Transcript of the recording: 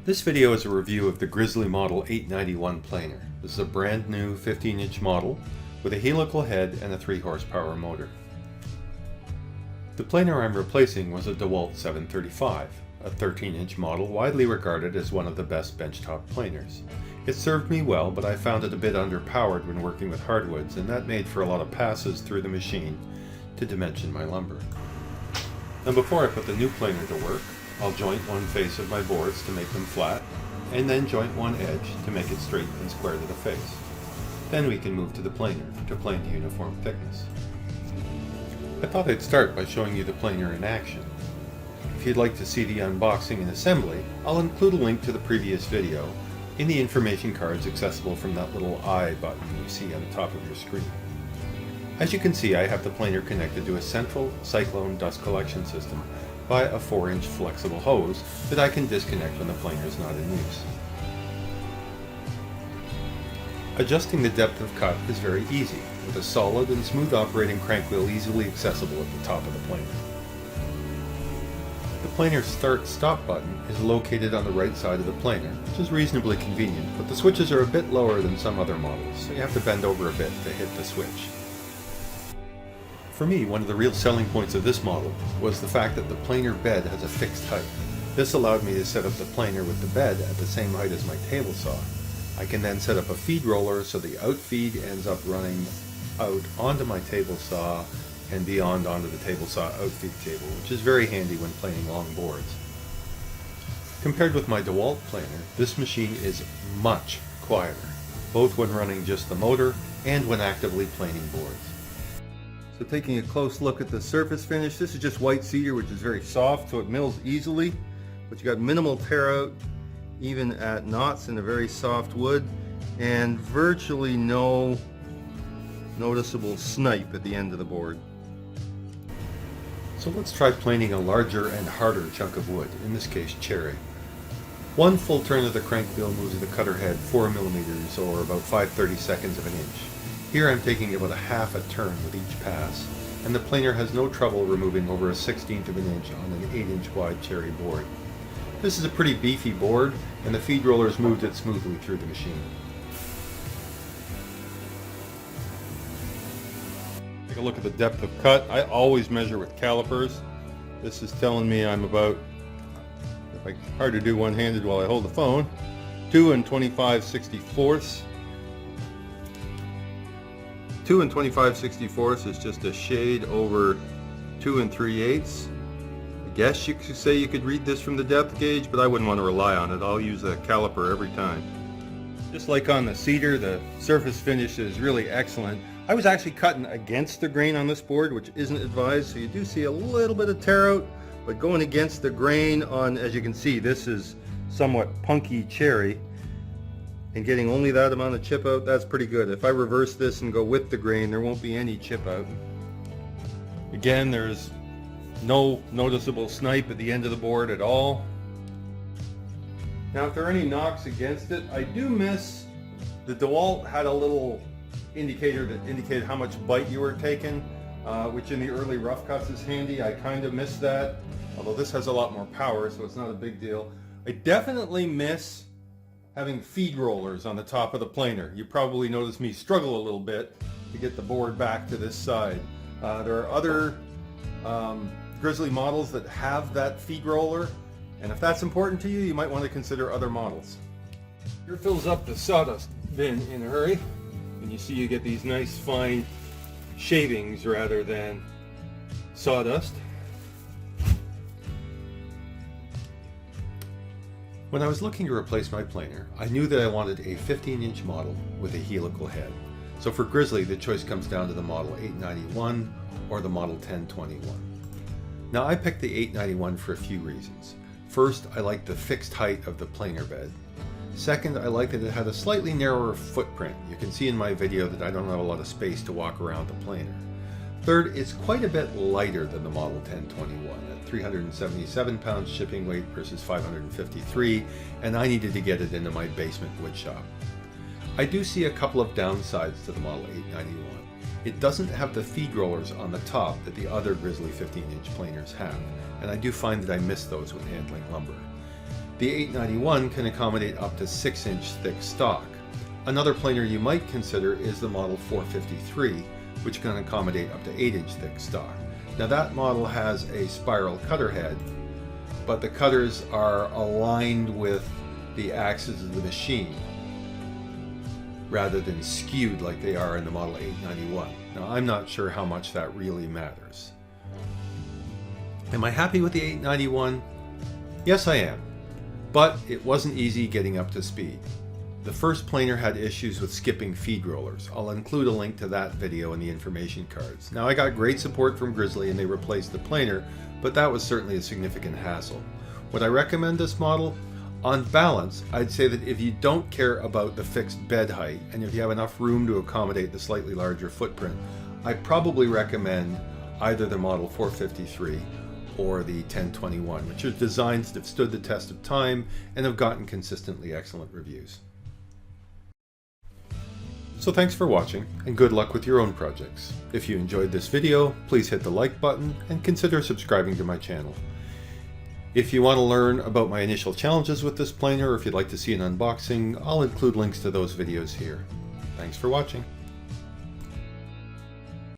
This video is a review of the Grizzly Model 891 planer. This is a brand new 15-inch model with a helical head and a 3 horsepower motor. The planer I'm replacing was a Dewalt 735, a 13-inch model widely regarded as one of the best benchtop planers. It served me well, but I found it a bit underpowered when working with hardwoods, and that made for a lot of passes through the machine to dimension my lumber. Now before I put the new planer to work, I'll joint one face of my boards to make them flat, and then joint one edge to make it straight and square to the face. Then we can move to the planer to plane to uniform thickness. I thought I'd start by showing you the planer in action. If you'd like to see the unboxing and assembly, I'll include a link to the previous video in the information cards accessible from that little I button you see on the top of your screen. As you can see, I have the planer connected to a central cyclone dust collection system by a 4-inch flexible hose that I can disconnect when the planer is not in use. Adjusting the depth of cut is very easy, with a solid and smooth operating crank wheel easily accessible at the top of the planer. The planer's start-stop button is located on the right side of the planer, which is reasonably convenient, but the switches are a bit lower than some other models, so you have to bend over a bit to hit the switch. For me, one of the real selling points of this model was the fact that the planer bed has a fixed height. This allowed me to set up the planer with the bed at the same height as my table saw. I can then set up a feed roller so the outfeed ends up running out onto my table saw and beyond onto the table saw outfeed table, which is very handy when planing long boards. Compared with my Dewalt planer, this machine is much quieter, both when running just the motor and when actively planing boards. So taking a close look at the surface finish, this is just white cedar, which is very soft, so it mills easily, but you got minimal tear out even at knots in a very soft wood, and virtually no noticeable snipe at the end of the board. So let's try planing a larger and harder chunk of wood, in this case cherry. One full turn of the crank wheel moves the cutter head 4 millimeters, or about 5/32 of an inch. Here I'm taking about a half a turn with each pass, and the planer has no trouble removing over a 1/16 of an inch on an 8-inch wide cherry board. This is a pretty beefy board, and the feed rollers moved it smoothly through the machine. Take a look at the depth of cut. I always measure with calipers. This is telling me I'm about, hard to do one-handed while I hold the phone, 2 25/64. 2 25/64 is just a shade over 2 3/8. I guess you could say you could read this from the depth gauge, but I wouldn't want to rely on it. I'll use a caliper every time. Just like on the cedar, the surface finish is really excellent. I was actually cutting against the grain on this board, which isn't advised, so you do see a little bit of tear out, but going against the grain on, as you can see, this is somewhat punky cherry, and getting only that amount of chip out, that's pretty good. If I reverse this and go with the grain, there won't be any chip out. Again, there's no noticeable snipe at the end of the board at all. Now, if there are any knocks against it, I do miss, the Dewalt had a little indicator that indicated how much bite you were taking, which in the early rough cuts is handy. I kind of miss that, although this has a lot more power, so it's not a big deal. I definitely miss having feed rollers on the top of the planer. You probably noticed me struggle a little bit to get the board back to this side. There are other Grizzly models that have that feed roller, and if that's important to you, you might want to consider other models. Here fills up the sawdust bin in a hurry, and you see you get these nice fine shavings rather than sawdust. When I was looking to replace my planer, I knew that I wanted a 15-inch model with a helical head. So for Grizzly, the choice comes down to the Model 891 or the Model 1021. Now I picked the 891 for a few reasons. First, I liked the fixed height of the planer bed. Second, I liked that it had a slightly narrower footprint. You can see in my video that I don't have a lot of space to walk around the planer. Third, it's quite a bit lighter than the Model 1021 at 377 pounds shipping weight versus 553, and I needed to get it into my basement wood shop. I do see a couple of downsides to the Model 891. It doesn't have the feed rollers on the top that the other Grizzly 15-inch planers have, and I do find that I miss those when handling lumber. The 891 can accommodate up to 6-inch thick stock. Another planer you might consider is the model 453, which can accommodate up to 8-inch thick stock. Now that model has a spiral cutter head, but the cutters are aligned with the axis of the machine rather than skewed like they are in the model 891. Now I'm not sure how much that really matters. Am I happy with the 891? Yes, I am, but it wasn't easy getting up to speed. The first planer had issues with skipping feed rollers. I'll include a link to that video in the information cards. Now I got great support from Grizzly and they replaced the planer, but that was certainly a significant hassle. Would I recommend this model? On balance, I'd say that if you don't care about the fixed bed height and if you have enough room to accommodate the slightly larger footprint, I'd probably recommend either the model 453 or the 1021, which are designs that have stood the test of time and have gotten consistently excellent reviews. So thanks for watching and good luck with your own projects. If you enjoyed this video, please hit the like button and consider subscribing to my channel. If you want to learn about my initial challenges with this planer, or if you'd like to see an unboxing, I'll include links to those videos here. Thanks for watching.